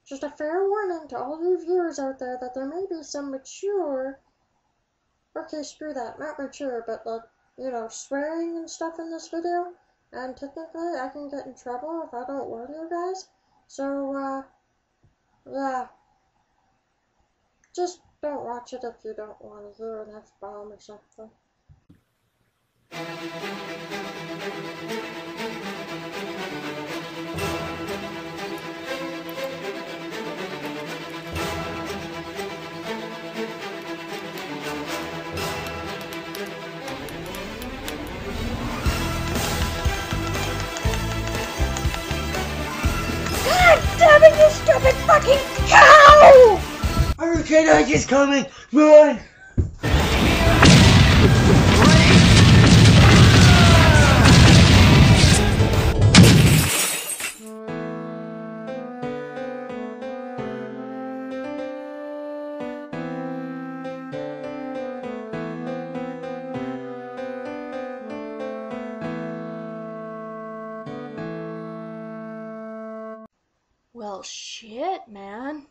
Just a fair warning to all you viewers out there that there may be some mature, okay, screw that, not mature, but like, swearing and stuff in this video, and technically I can get in trouble if I don't warn you guys. So, yeah, just don't watch it if you don't want to hear an F-bomb or something. God damn it, you stupid fucking cow! Hurricane is coming! Run! Well, shit, man.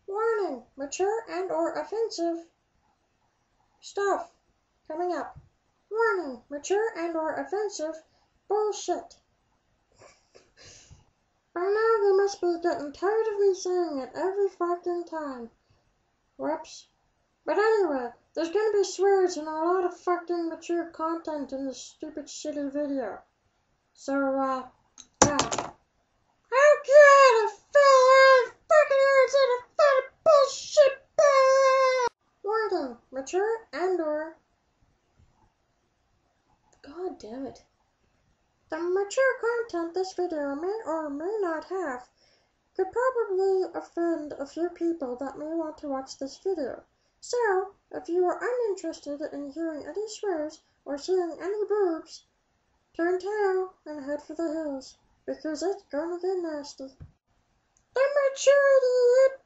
Warning, mature and or offensive stuff coming up. Warning, mature and or offensive bullshit. By now you must be getting tired of me saying it every fucking time. Whoops. But anyway, there's gonna be swears and a lot of fucking mature content in this stupid shitty video. So, yeah. Oh god, I fell fucking words in a fat bullshit bag! Warning, mature and or... God damn it. The mature content this video may or may not have could probably offend a few people that may want to watch this video. So, if you are uninterested in hearing any swears or seeing any boobs, turn tail and head for the hills, because it's gonna get nasty. The maturity